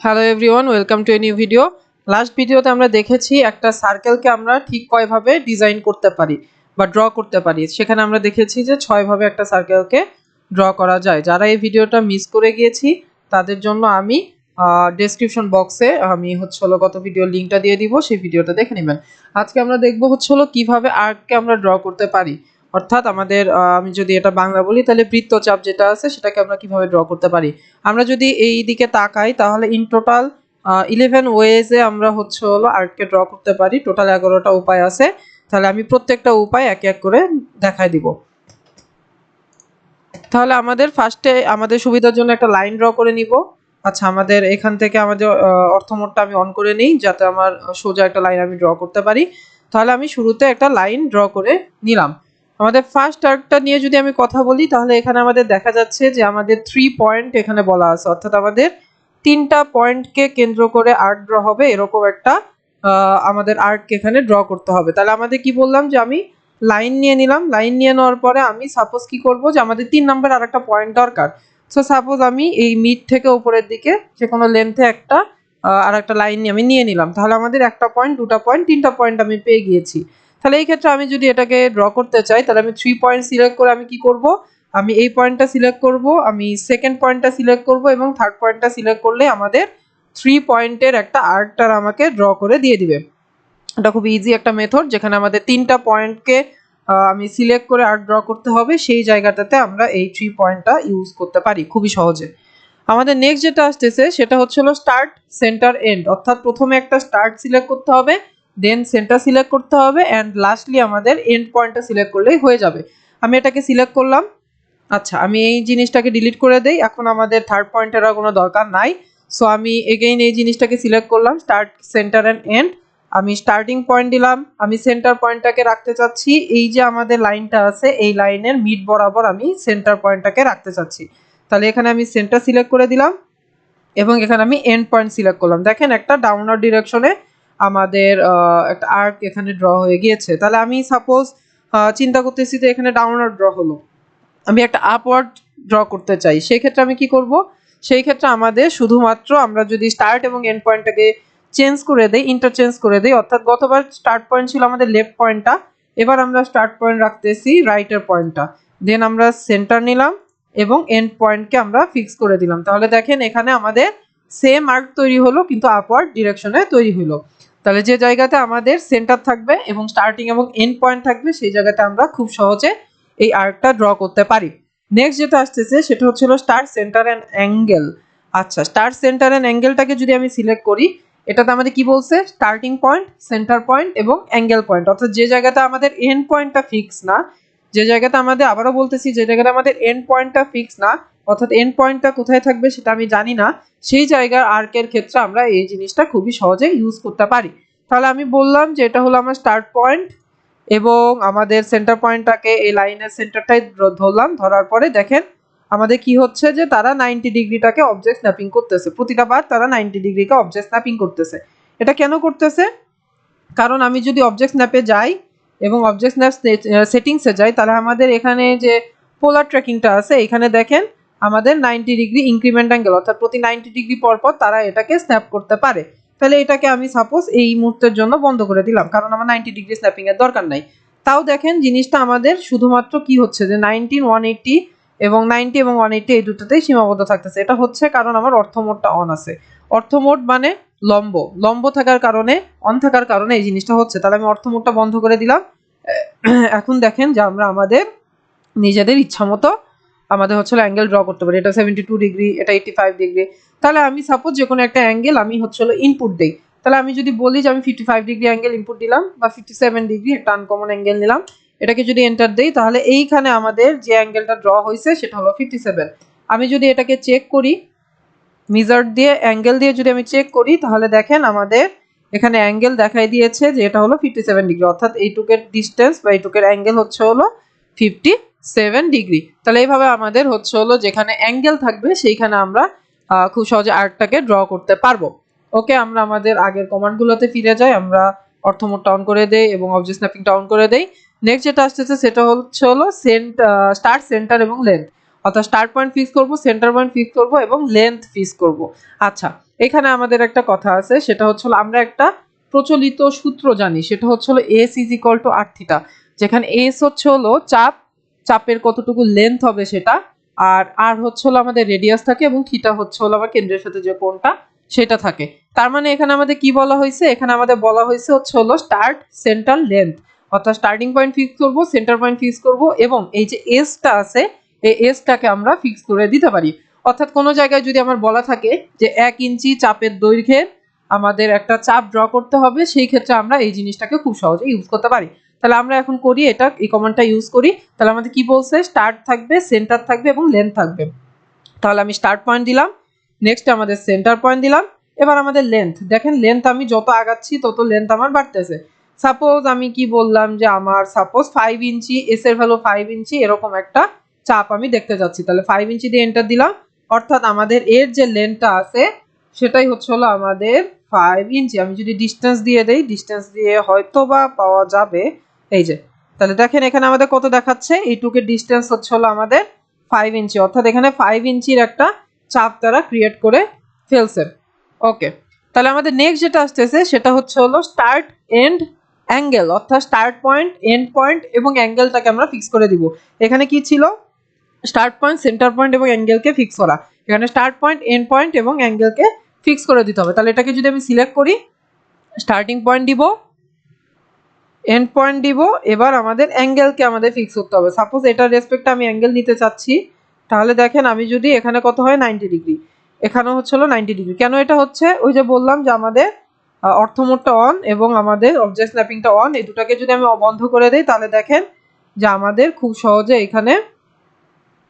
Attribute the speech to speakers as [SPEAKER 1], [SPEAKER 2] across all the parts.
[SPEAKER 1] Hello everyone, welcome to a new video. Last ভিডিওতে আমরা দেখেছি একটা সার্কেলকে আমরা ঠিক কয়ভাবে ডিজাইন করতে পারি বা ড্র করতে পারি। সেখানে আমরা দেখেছি যে 6 ভাবে একটা সার্কেলকে ড্র করা যায়। যারা এই ভিডিওটা মিস করে গিয়েছি তাদের জন্য আমি ডেসক্রিপশন বক্সে আমি গত ভিডিওর লিঙ্কটা দিয়ে দিব, সেই ভিডিওটা দেখে নেবেন। আজকে আমরা দেখব কিভাবে আর্ককে আমরা ড্র করতে পারি। অর্থাৎ আমাদের আমি যদি এটা বাংলা বলি তাহলে বৃত্তচাপ যেটা আছে সেটাকে আমরা কিভাবে ড্র করতে পারি। আমরা যদি এই দিকে তাকাই তাহলে ইন টোটাল 11 ওয়েজে আমরা আর্ককে ড্র করতে পারি। টোটাল 11টা উপায় আছে। তাহলে আমি প্রত্যেকটা উপায় এক এক করে দেখাই দিব। তাহলে আমাদের ফার্স্টে আমাদের সুবিধার জন্য একটা লাইন ড্র করে নিব। আচ্ছা, আমাদের এখান থেকে আমাদের অর্থ মোডটা আমি অন করে নিই যাতে আমার সোজা একটা লাইন আমি ড্র করতে পারি। তাহলে আমি শুরুতে একটা লাইন ড্র করে নিলাম। আমাদের ফার্স্ট আর্কটা নিয়ে যদি আমি কথা বলি তাহলে এখানে আমাদের দেখা যাচ্ছে যে আমাদের 3 পয়েন্ট এখানে বলা আছে, অর্থাৎ আমাদের 3টা পয়েন্টকে কেন্দ্র করে আর্ক ড্র হবে, এরকম একটা আমাদের আর্ক এখানে ড্র করতে হবে। তাহলে আমাদের কি বললাম যে আমি লাইন নিয়ে নিলাম। লাইন নিয়ে নেওয়ার পরে আমি সাপোজ কি করব যে আমাদের 3 নাম্বার আরেকটা পয়েন্ট দরকার। সো সাপোজ আমি এই মিড থেকে উপরের দিকে যে কোনো লেন্থে একটা আরেকটা লাইন আমি নিয়ে নিলাম। তাহলে আমাদের একটা পয়েন্ট, দুটা পয়েন্ট, তিনটা পয়েন্ট আমি পেয়ে গিয়েছি। তাহলে এই ক্ষেত্রে আমি যদি এটাকে ড্র করতে চাই তাহলে আমি 3 পয়েন্ট সিলেক্ট করে আমি কি করব, আমি এই পয়েন্টটা সিলেক্ট করব, আমি সেকেন্ড পয়েন্টটা সিলেক্ট করব এবং থার্ড পয়েন্টটা সিলেক্ট করলে আমাদের 3 পয়েন্টের একটা আর্কটার আমাকে ড্র করে দিয়ে দিবে। এটা খুব ইজি একটা মেথড, যেখানে আমাদের 3টা পয়েন্টকে আমি সিলেক্ট করে আর্ক ড্র করতে হবে, সেই জায়গাটাতে আমরা এই 3 পয়েন্টটা ইউজ করতে পারি খুবই সহজে। আমাদের নেক্সট যেটা আসতেছে সেটা হলো স্টার্ট, সেন্টার, এন্ড। অর্থাৎ প্রথমে একটা স্টার্ট সিলেক্ট করতে হবে, দেন সেন্টার সিলেক্ট করতে হবে, অ্যান্ড লাস্টলি আমাদের এন্ড পয়েন্টটা সিলেক্ট করলেই হয়ে যাবে। আমি এটাকে সিলেক্ট করলাম। আচ্ছা, আমি এই জিনিসটাকে ডিলিট করে দেই। এখন আমাদের থার্ড পয়েন্টের আর কোনো দরকার নাই। সো আমি এগেইন এই জিনিসটাকে সিলেক্ট করলাম, স্টার্ট, সেন্টার অ্যান্ড এন্ড। আমি স্টার্টিং পয়েন্ট দিলাম, আমি সেন্টার পয়েন্টটাকে রাখতে চাচ্ছি এই যে আমাদের লাইনটা আছে এই লাইনের মিড বরাবর আমি সেন্টার পয়েন্টটাকে রাখতে চাচ্ছি। তাহলে এখানে আমি সেন্টার সিলেক্ট করে দিলাম এবং এখানে আমি এন্ড পয়েন্ট সিলেক্ট করলাম। দেখেন একটা ডাউনওয়ার্ড ডিরেকশনে আমাদের একটা আর্ক এখানে ড্র হয়ে গিয়েছে। তাহলে আমি সাপোজ চিন্তা করতেছি যে এখানে ডাউনওয়ার্ড ড্র হলো, আমি একটা আপওয়ার্ড ড্র করতে চাই, সেই ক্ষেত্রে আমি কি করব, সেই ক্ষেত্রে আমাদের শুধুমাত্র আমরা যদি স্টার্ট এবং এন্ড পয়েন্টটাকে চেঞ্জ করে দেই, ইন্টারচেঞ্জ করে দেই, অর্থাৎ গতবার স্টার্ট পয়েন্ট ছিল আমাদের লেফট পয়েন্টটা, এবার আমরা স্টার্ট পয়েন্ট রাখতেছি রাইটের পয়েন্টটা, দেন আমরা সেন্টার নিলাম এবং এন্ড পয়েন্টকে আমরা ফিক্স করে দিলাম। তাহলে দেখেন এখানে আমাদের সেম আর্ক তৈরি হলো কিন্তু আপওয়ার্ড ডিরেকশনে তৈরি হলো। তাহলে যে জায়গাতে আমাদের সেন্টার থাকবে এবং স্টার্টিং এবং এন্ড পয়েন্ট থাকবে সেই জায়গাতে আমরা খুব সহজে এই আর্কটা ড্র করতে পারি। নেক্সট যেটা আসতেছে সেটা হলো স্টার্ট, সেন্টার অ্যান্ড অ্যাঙ্গেল। আচ্ছা, স্টার্ট, সেন্টার অ্যান্ড অ্যাঙ্গেলটাকে যদি আমি সিলেক্ট করি, এটাতে আমাদের কি বলছে, স্টার্টিং পয়েন্ট, সেন্টার পয়েন্ট এবং অ্যাঙ্গেল পয়েন্ট। অর্থাৎ যে জায়গাতে আমাদের এন্ড পয়েন্টটা ফিক্স না, যে জায়গাতে আমাদের, আবারও বলতেছি, যে জায়গাতে আমাদের এন্ড পয়েন্টটা ফিক্স না, অর্থাৎ এন্ড পয়েন্টটা কোথায় থাকবে সেটা আমি জানি না, সেই জায়গার আর্কের ক্ষেত্রে আমরা এই জিনিসটা খুবই সহজে ইউজ করতে পারি। তাহলে আমি বললাম যে এটা হলো আমার স্টার্ট পয়েন্ট এবং আমাদের সেন্টার পয়েন্টটাকে এই লাইনের সেন্টারটাই ধরলাম। ধরার পরে দেখেন আমাদের কি হচ্ছে যে তারা 90 ডিগ্রিটাকে অবজেক্ট স্ন্যাপিং করতেছে, প্রতিটা বার তারা 90 ডিগ্রিকে অবজেক্ট স্ন্যাপিং করতেছে। এটা কেন করতেছে? কারণ আমি যদি অবজেক্ট স্ন্যাপে যাই এবং অবজেক্ট স্ন্যাপ সেটিংসে যাই তাহলে আমাদের এখানে যে পোলার ট্র্যাকিংটা আছে এখানে দেখেন আমাদের 90 ডিগ্রি ইনক্রিমেন্ট অ্যাঙ্গেল, অর্থাৎ প্রতি 90 ডিগ্রি পর পর তারা এটাকে স্ন্যাপ করতে পারে। তাহলে এটাকে আমি সাপোজ এই মুহূর্তের জন্য বন্ধ করে দিলাম, কারণ আমার 90 ডিগ্রি স্ন্যাপিং এর দরকার নাই। তাও দেখেন জিনিসটা আমাদের শুধুমাত্র কি হচ্ছে যে 19, 180 এবং 90 এবং 180 এই দুটোতেই সীমাবদ্ধ থাকতেছে। এটা হচ্ছে কারণ আমার অর্থ মোডটা অন আছে। অর্থ মোড মানে লম্ব, লম্ব থাকার কারণে, অন থাকার কারণে এই জিনিসটা হচ্ছে। তাহলে আমি অর্থ মোডটা বন্ধ করে দিলাম। এখন দেখেন যে আমরা আমাদের নিজেদের ইচ্ছা মতো আমাদের অ্যাঙ্গেল ড্র করতে পারি। এটা 72 ডিগ্রি, এটা 85 ডিগ্রি। তাহলে আমি সাপোজ যে কোনো একটা অ্যাঙ্গেল আমি ইনপুট দেই। তাহলে আমি যদি বলি যে আমি 55 ডিগ্রি অ্যাঙ্গেল ইনপুট দিলাম বা 57 ডিগ্রি একটা আনকমন অ্যাঙ্গেল নিলাম, এটাকে যদি এন্টার দেই তাহলে এইখানে আমাদের যে অ্যাঙ্গেলটা ড্র হয়েছে সেটা হলো 57। আমি যদি এটাকে চেক করি মেজার দিয়ে, অ্যাঙ্গেল দিয়ে যদি আমি চেক করি তাহলে দেখেন আমাদের এখানে অ্যাঙ্গেল দেখাই দিয়েছে যে এটা হলো 57 ডিগ্রি, অর্থাৎ এইটুকের ডিস্টেন্স বা এইটুকের অ্যাঙ্গেল হলো 57 ডিগ্রি। তাহলে এইভাবে আমাদের যেখানে অ্যাঙ্গেল থাকবে সেইখানে আমরা খুব সহজে আর্কটাকে ড্র করতে পারবো। ওকে, আমরা আমাদের আগের কমান্ডগুলোতে ফিরে যাই। আমরা অর্থ মোডটা অন করে দেই এবং অবজেক্ট স্ন্যাপিংটা অন করে দেই। নেক্সট যেটা আসতেছে সেটা হলো স্টার্ট, সেন্টার এবং লেন্থ। অর্থাৎ স্টার্ট পয়েন্ট ফিক্স করব, সেন্টার পয়েন্ট ফিক্স করব এবং লেন্থ ফিক্স করব। আচ্ছা, এখানে আমাদের একটা কথা আছে, সেটা হচ্ছে আমরা একটা প্রচলিত সূত্র জানি, সেটা হচ্ছে S is equal to R theta, যেখানে এস হচ্ছে চাপ, চাপের কতটুকু লেন্থ হবে সেটা, আর আর হচ্ছে আমাদের রেডিয়াস থাকে, এবং থিটা হচ্ছে আমার কেন্দ্রের সাথে যে কোণটা সেটা থাকে। তার মানে এখানে আমাদের কি বলা হয়েছে, এখানে আমাদের বলা হয়েছে হচ্ছে স্টার্ট সেন্টার লেন্থ, অর্থাৎ স্টার্টিং পয়েন্ট ফিক্স করব, সেন্টার পয়েন্ট ফিক্স করব, এবং এই যে এসটা আছে এই এসটাকে আমরা ফিক্স করে দিতে পারি। অর্থাৎ কোনো জায়গায় যদি আমার বলা থাকে যে 1 ইঞ্চি চাপের দৈর্ঘ্যে আমাদের একটা চাপ ড্র করতে হবে, সেই ক্ষেত্রে আমরা এই জিনিসটাকে খুব সহজে ইউজ করতে পারি। তাহলে আমরা এখন করি এটা, এই কমান্ডটা ইউজ করি। তাহলে আমাদের কি বলছে, স্টার্ট থাকবে, সেন্টার থাকবে এবং লেন্থ থাকবে। তাহলে আমি স্টার্ট পয়েন্ট দিলাম, নেক্সট আমাদের সেন্টার পয়েন্ট দিলাম, এবার আমাদের লেন্থ, দেখেন লেন্থ আমি যত আগাচ্ছি তত লেন্থ আমার বাড়তেছে। সাপোজ আমি কি বললাম যে আমার সাপোজ 5 ইঞ্চি, এস এর ভ্যালু 5 ইঞ্চি, এরকম একটা চাপ আমি দেখতে যাচ্ছি। তাহলে 5 ইঞ্চি দিয়ে এন্টার দিলাম, অর্থাৎ আমাদের এর যে লেন্থটা আছে সেটাই হচ্ছে আমাদের 5 ইঞ্চি। আমি যদি ডিস্টেন্স দিয়ে দেই, ডিস্টেন্স দিয়ে হয়তো বা পাওয়া যাবে, এই যে, তাহলে দেখেন এখানে আমাদের কত দেখাচ্ছে, এইটুকের ডিস্টেন্স হচ্ছে আমাদের 5 ইঞ্চি, অর্থাৎ এখানে 5 ইঞ্চির একটা চাপ তারা ক্রিয়েট করে ফেলছে। ওকে, তাহলে আমাদের নেক্সট যেটা আসতেছে সেটা হচ্ছে স্টার্ট এন্ড অ্যাঙ্গেল, অর্থাৎ স্টার্ট পয়েন্ট, এন্ড পয়েন্ট এবং অ্যাঙ্গেলটাকে আমরা ফিক্স করে দিব। এখানে কি ছিল, স্টার্ট পয়েন্ট, সেন্টার পয়েন্ট এবং অ্যাঙ্গেলকে ফিক্স করা। এখানে স্টার্ট পয়েন্ট, এন্ড পয়েন্ট এবং অ্যাঙ্গেলকে ফিক্স করে দিতে হবে। তাহলে এটাকে যদি আমি সিলেক্ট করি, স্টার্টিং পয়েন্ট দিব, এন্ড পয়েন্ট দিব, এবার আমাদের অ্যাঙ্গেলকে আমাদের ফিক্স করতে হবে। সাপোজ এটার রেসপেক্টে আমি অ্যাঙ্গেল নিতে চাচ্ছি, তাহলে দেখেন আমি যদি এখানে কত হয় 90 ডিগ্রি, এখানেও হচ্ছে 90 ডিগ্রি। কেন এটা হচ্ছে, ওই যে বললাম যে আমাদের অর্থমোডটা অন এবং আমাদের অবজেক্ট স্ন্যাপিংটা অন, এই দুটাকে যদি আমি বন্ধ করে দেই, তাহলে দেখেন যে আমাদের খুব সহজে এখানে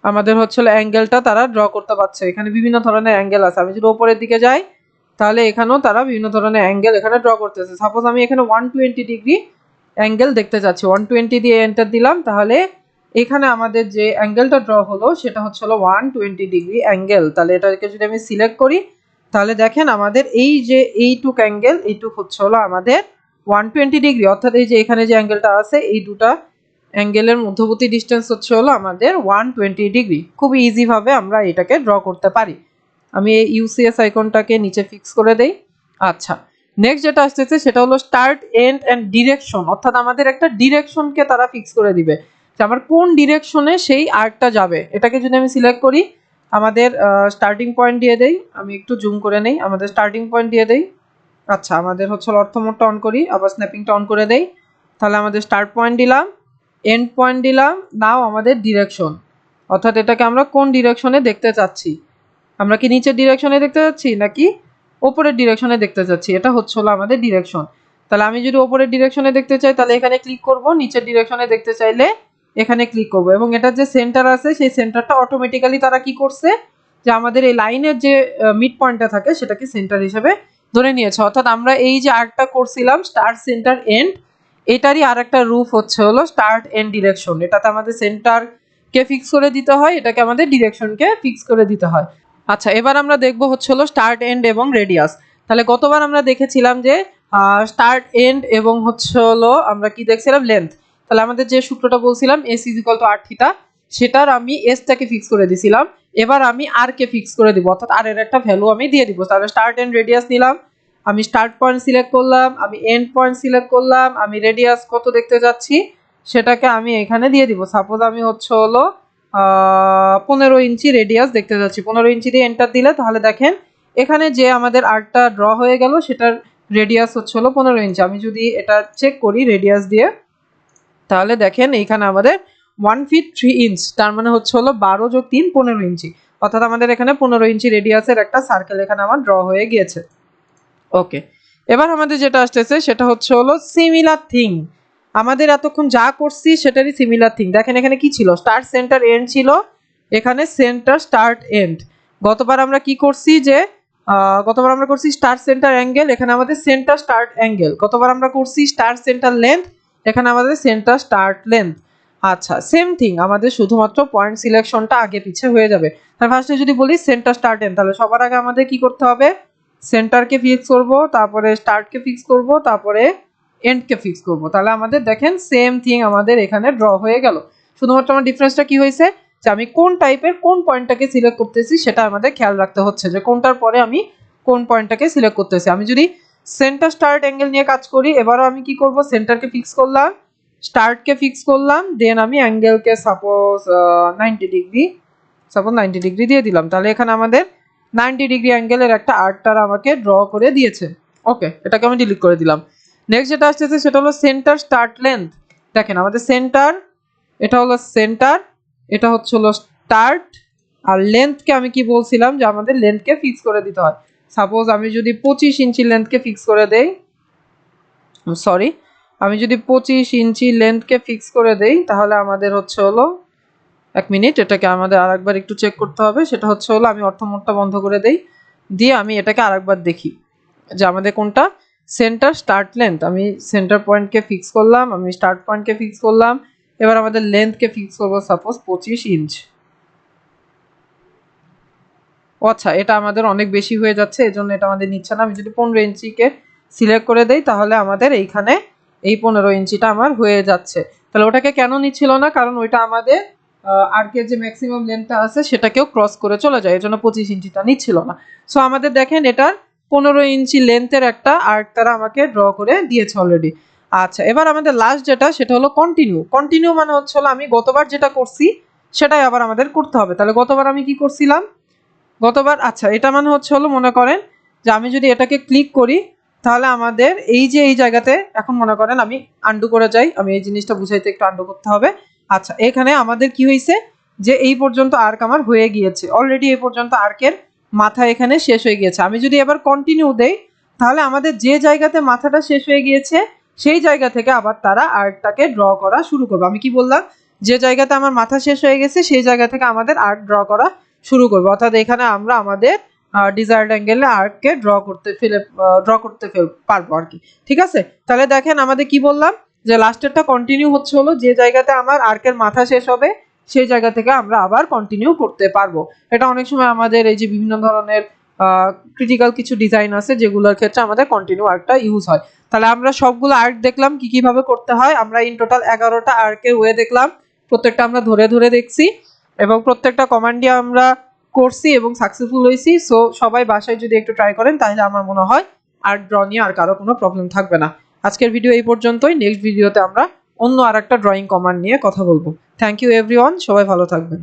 [SPEAKER 1] আমাদের হচ্ছে অ্যাঙ্গেলটা তারা ড্র করতে পারছে। এখানে বিভিন্ন ধরনের অ্যাঙ্গেল আছে, আমি যদি উপরের দিকে যাই তাহলে এখানেও তারা বিভিন্ন ধরনের অ্যাঙ্গেল এখানে ড্র করতেছে। সাপোজ আমি এখানে 120 ডিগ্রি অ্যাঙ্গেল দেখতে চাচ্ছি, 120 দিয়ে এন্টার দিলাম, তাহলে এখানে আমাদের যে অ্যাঙ্গেলটা ড্র হলো সেটা হচ্ছে 120 ডিগ্রি অ্যাঙ্গেল। তাহলে এটাকে যদি আমি সিলেক্ট করি, তাহলে দেখেন আমাদের এই যে এইটুক অ্যাঙ্গেল, এইটুক হচ্ছে আমাদের 120 ডিগ্রি, অর্থাৎ এই যে এখানে যে অ্যাঙ্গেলটা আছে এই দুটা অ্যাঙ্গেলের মধ্যবর্তী ডিস্টেন্স হচ্ছে আমাদের 120 ডিগ্রি। খুব ইজি ভাবে আমরা এটাকে ড্র করতে পারি। আমি এই ইউসিএস আইকনটাকে নিচে ফিক্স করে দেই। আচ্ছা, নেক্সট যেটা আসতেছে সেটা হলো স্টার্ট, এন্ড অ্যান্ড ডিরেকশন, অর্থাৎ আমাদের একটা ডিরেকশনকে তারা ফিক্স করে দিবে যে আমার কোন ডিরেকশনে সেই আর্কটা যাবে। এটাকে যদি আমি সিলেক্ট করি, আমাদের স্টার্টিং পয়েন্ট দিয়ে দেই, আমি একটু জুম করে নেই, আমাদের স্টার্টিং পয়েন্ট দিয়ে দেই। আচ্ছা, আমাদের হচ্ছে অর্থমোডটা অন করি, আবার স্ন্যাপিংটা অন করে দেই। তাহলে আমাদের স্টার্ট পয়েন্ট দিলাম, এন্ড পয়েন্ট দিলাম, নাও আমাদের ডিরেকশন, অর্থাৎ এটাকে আমরা কোন ডিরেকশনে দেখতে চাচ্ছি, আমরা কি নিচের ডিরেকশনে দেখতে যাচ্ছি নাকি উপরের ডিরেকশনে দেখতে যাচ্ছি, এটা হচ্ছে আমাদের ডিরেকশন। তাহলে আমি যদি উপরের ডিরেকশনে দেখতে চাই তাহলে এখানে ক্লিক করব, নিচের ডিরেকশনে দেখতে চাইলে এখানে ক্লিক করব, এবং এটার যে সেন্টার আছে সেই সেন্টারটা অটোমেটিক্যালি তারা কি করছে, যে আমাদের এই লাইনের যে মিড পয়েন্টটা থাকে সেটাকে সেন্টার হিসেবে ধরে নিয়েছে। অর্থাৎ আমরা এই যে আর্কটা করছিলাম স্টার্ট, সেন্টার, এন্ড, এটারই আর একটা রূপ হচ্ছে স্টার্ট এন্ড ডিরেকশন। এটাতে আমাদের সেন্টারকে ফিক্স করে দিতে হয়, এটাকে আমাদের ডিরেকশনকে ফিক্স করে দিতে হয়। আচ্ছা, এবার আমরা দেখবো হচ্ছে স্টার্ট, এন্ড এবং রেডিয়াস। তাহলে গতবার আমরা দেখেছিলাম যে স্টার্ট, এন্ড এবং হচ্ছে আমরা কি দেখছিলাম, লেন্থ। তাহলে আমাদের যে সূত্রটা বলছিলাম S is equal to R theta, সেটার আমি এসটাকে ফিক্স করে দিছিলাম, এবার আমি আর কে ফিক্স করে দিব, অর্থাৎ আর এর একটা ভ্যালু আমি দিয়ে দিব। তাহলে স্টার্ট এন্ড রেডিয়াস নিলাম, আমি স্টার্ট পয়েন্ট সিলেক্ট করলাম, আমি এন্ড পয়েন্ট সিলেক্ট করলাম, আমি রেডিয়াস কত দেখতে যাচ্ছি সেটাকে আমি এখানে দিয়ে দিব। সাপোজ আমি হচ্ছে 15 ইঞ্চি রেডিয়াস দেখতে যাচ্ছি, 15 ইঞ্চি দিয়ে এন্টার দিলে তাহলে দেখেন এখানে যে আমাদের আর্টটা ড্র হয়ে গেল সেটার রেডিয়াস হচ্ছে 15 ইঞ্চি। আমি যদি এটা চেক করি রেডিয়াস দিয়ে, তাহলে দেখেন এইখানে আমাদের 1 ফিট 3 ইঞ্চ, তার মানে হচ্ছে 12 যোগ 3 15 ইঞ্চি, অর্থাৎ আমাদের এখানে 15 ইঞ্চি রেডিয়াসের একটা সার্কেল এখানে আমার ড্র হয়ে গিয়েছে। ওকে, এবার আমাদের যেটা আসতেছে সেটা হচ্ছে সিমিলার থিং, আমাদের এতক্ষণ যা করছি সেটারই সিমিলার থিং। দেখেন এখানে কি ছিল, স্টার্ট, সেন্টার, এন্ড ছিল, এখানে সেন্টার, স্টার্ট, এন্ড। গতবার আমরা কি করছি যে গতবার আমরা করছি স্টার্ট, সেন্টার, অ্যাঙ্গেল, এখানে আমাদের সেন্টার, স্টার্ট, অ্যাঙ্গেল। গতবার আমরা করছি স্টার্ট, সেন্টার, লেন্থ, এখানে আমাদের সেন্টার, স্টার্ট, লেন্থ। আচ্ছা, সেম থিং, আমাদের শুধুমাত্র পয়েন্ট সিলেকশনটা আগে পিছে হয়ে যাবে। তার ফার্স্টে যদি বলি সেন্টার, স্টার্ট, এন্ড, তাহলে সবার আগে আমাদের কি করতে হবে, সেন্টারকে ফিক্স করব, তারপরে স্টার্টকে ফিক্স করব, তারপরে এন্ডকে ফিক্স করব। তাহলে আমাদের দেখেন সেম থিং আমাদের এখানে ড্র হয়ে গেল। শুধুমাত্র আমার ডিফারেন্সটা কি হয়েছে, যে আমি কোন টাইপের কোন পয়েন্টটাকে সিলেক্ট করতেছি সেটা আমাদের খেয়াল রাখতে হচ্ছে, যে কোনটার পরে আমি কোন পয়েন্টটাকে সিলেক্ট করতেছি। আমি যদি সেন্টার স্টার্ট অ্যাঙ্গেল নিয়ে কাজ করি, এবারও আমি কি করব, সেন্টারকে ফিক্স করলাম, স্টার্টকে ফিক্স করলাম, দেন আমি অ্যাঙ্গেলকে সাপোজ 90 ডিগ্রি, সাপোজ 90 ডিগ্রি দিয়ে দিলাম। তাহলে এখানে আমাদের 90 ডিগ্রি অ্যাঙ্গেলের একটা আর্কটার আমাকে ড্র করে দিয়েছে। ওকে, এটাকে আমি ডিলিট করে দিলাম। নেক্সট যেটা আসতেছে সেটা হলো সেন্টার স্টার্ট লেন্থ। দেখেন আমাদের সেন্টার, এটা হলো সেন্টার, এটা হচ্ছে হলো স্টার্ট, আর লেন্থকে আমি কি বলছিলাম যে আমাদের লেন্থকে ফিক্স করে দিতে হয়। সাপোজ আমি যদি 25 ইঞ্চি লেন্থকে ফিক্স করে দেই, সরি, আমি যদি 25 ইঞ্চি লেন্থকে ফিক্স করে দেই, তাহলে আমাদের হচ্ছে হলো, এক মিনিট, এটাকে আমাদের আরেকবার একটু চেক করতে হবে। সেটা হচ্ছে হলো আমি অর্থ মোডটা বন্ধ করে দেই, দিয়ে আমি এটাকে আরেকবার দেখি যে আমাদের কোনটা সেন্টার স্টার্ট লেন্থ। আমি সেন্টার পয়েন্টকে ফিক্স করলাম, আমি স্টার্ট পয়েন্টকে ফিক্স করলাম, এবার আমাদের লেন্থকে ফিক্স করবো সাপোজ 25 ইঞ্চ। ও আচ্ছা, এটা আমাদের অনেক বেশি হয়ে যাচ্ছে, এজন্য এটা আমাদের নিচ্ছে না। আমি যদি 15 ইঞ্চিকে সিলেক্ট করে দেই, তাহলে আমাদের এইখানে এই 15 ইঞ্চিটা আমার হয়ে যাচ্ছে। তাহলে ওটাকে কেন নিচ্ছিল না, কারণ ওইটা আমাদের আর্কের যে ম্যাক্সিমাম লেন্থটা আছে সেটাকেও ক্রস করে চলে যায়, এজন্য 25 ইঞ্চিটা নিচ্ছিল না। সো আমাদের দেখেন এটার 15 ইঞ্চি লেন্থের একটা আর্ক তারা আমাকে ড্র করে দিয়েছে অলরেডি। আচ্ছা, এবার আমাদের লাস্ট যেটা সেটা হলো কন্টিনিউ। কন্টিনিউ মানে হচ্ছে হলো আমি গতবার যেটা করছি সেটাই আবার আমাদের করতে হবে। তাহলে গতবার আমি কি করছিলাম, গতবার, আচ্ছা, এটা মানে হচ্ছে হলো মনে করেন যে আমি যদি এটাকে ক্লিক করি, তাহলে আমাদের এই যে এই জায়গাতে, এখন মনে করেন আমি আন্ডু করে যাই, আমি এই জিনিসটা বুঝাইতে একটু আন্ডু করতে হবে। আচ্ছা, এখানে আমাদের কি হয়েছে যে এই পর্যন্ত আর্ক আমার হয়ে গিয়েছে অলরেডি, এই পর্যন্ত আর্কের মাথা এখানে শেষ হয়ে গিয়েছে। আমি যদি এবার কন্টিনিউ দেই, তাহলে আমাদের যে জায়গাতে মাথাটা শেষ হয়ে গিয়েছে সেই জায়গা থেকে আবার তারা আর্কটাকে ড্র করা শুরু করবে। আমি কি বললাম, যে জায়গাতে আমার মাথা শেষ হয়ে গেছে সেই জায়গা থেকে আমাদের আর্ক ড্র করা শুরু করবো। অর্থাৎ এখানে আমরা আমাদের ডিজায়ার্ড অ্যাঙ্গেলে আর্ককে ড্র করতে পারবো আর কি। ঠিক আছে, তাহলে দেখেন আমাদের কি বললাম যে লাস্টেরটা কন্টিনিউ হচ্ছে হলো যে জায়গাতে আমার আর্কের মাথা শেষ হবে সেই জায়গা থেকে আমরা আবার কন্টিনিউ করতে পারবো। এটা অনেক সময় আমাদের এই যে বিভিন্ন ধরনের ক্রিটিক্যাল কিছু ডিজাইন আছে যেগুলোর ক্ষেত্রে আমাদের কন্টিনিউ আর্কটা ইউজ হয়। তাহলে আমরা সবগুলো আর্ক দেখলাম কি কিভাবে করতে হয়। আমরা ইন টোটাল 11টা আর্কের ওয়ে দেখলাম, প্রত্যেকটা আমরা ধরে ধরে দেখছি এবং প্রত্যেকটা কমান্ডই আমরা করছি এবং সাকসেসফুল হয়েছি। সো সবাই বাসায় যদি একটু ট্রাই করেন, তাহলে আমার মনে হয় আর্ট ড্র নিয়ে আর কারো কোনো প্রবলেম থাকবে না। আজকের ভিডিও এই পর্যন্তই। নেক্সট ভিডিওতে আমরা অন্য আরেকটা ড্রয়িং কমান্ড নিয়ে কথা বলবো। থ্যাংক ইউ এভরিওয়ান, সবাই ভালো থাকবেন।